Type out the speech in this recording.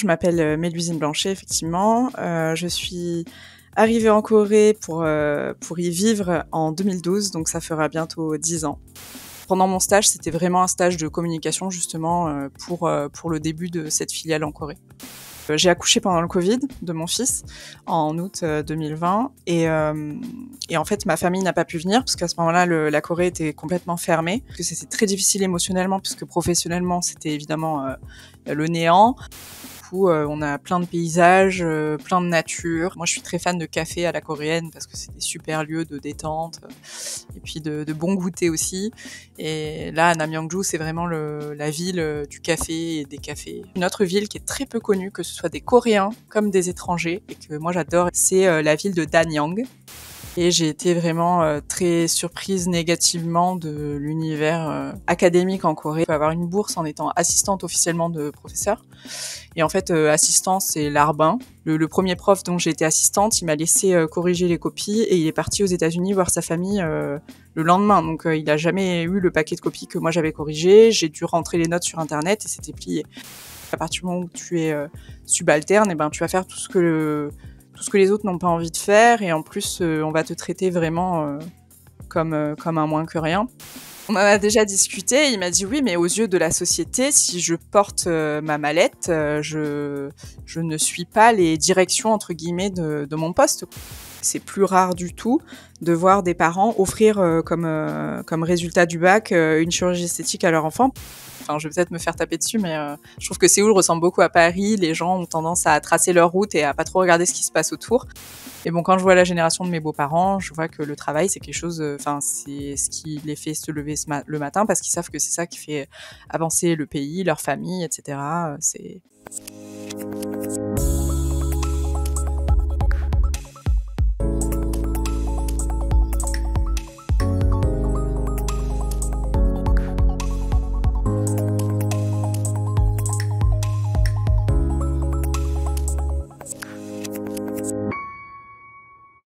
Je m'appelle Mélusine Blanchet, effectivement. Je suis arrivée en Corée pour y vivre en 2012, donc ça fera bientôt 10 ans. Pendant mon stage, c'était vraiment un stage de communication, justement, pour le début de cette filiale en Corée. J'ai accouché pendant le Covid de mon fils en août 2020 et en fait ma famille n'a pas pu venir parce qu'à ce moment-là la Corée était complètement fermée, que c'était très difficile émotionnellement puisque professionnellement c'était évidemment le néant. Du coup, on a plein de paysages, plein de nature. Moi, je suis très fan de café à la coréenne parce que c'est des super lieux de détente et puis de bon goûter aussi. Et là, à Namyangju, c'est vraiment la ville du café et des cafés. Une autre ville qui est très peu connue, que ce soit des Coréens comme des étrangers, et que moi j'adore, c'est la ville de Danyang. Et j'ai été vraiment très surprise négativement de l'univers académique en Corée. On peut avoir une bourse en étant assistante officiellement de professeur. Et en fait, assistante, c'est larbin. Le premier prof dont j'ai été assistante, il m'a laissé corriger les copies et il est parti aux États-Unis voir sa famille le lendemain. Donc, il n'a jamais eu le paquet de copies que moi j'avais corrigé. J'ai dû rentrer les notes sur Internet et c'était plié. À partir du moment où tu es subalterne, tu vas faire tout ce que les autres n'ont pas envie de faire et en plus on va te traiter vraiment comme un moins que rien. On en a déjà discuté, il m'a dit oui mais aux yeux de la société, si je porte ma mallette, je ne suis pas les directions entre guillemets de mon poste. C'est plus rare du tout de voir des parents offrir comme résultat du bac une chirurgie esthétique à leur enfant. Enfin, je vais peut-être me faire taper dessus, mais je trouve que Séoul ressemble beaucoup à Paris. Les gens ont tendance à tracer leur route et à pas trop regarder ce qui se passe autour. Et bon, quand je vois la génération de mes beaux-parents, je vois que le travail, c'est quelque chose, c'est ce qui les fait se lever le matin parce qu'ils savent que c'est ça qui fait avancer le pays, leur famille, etc.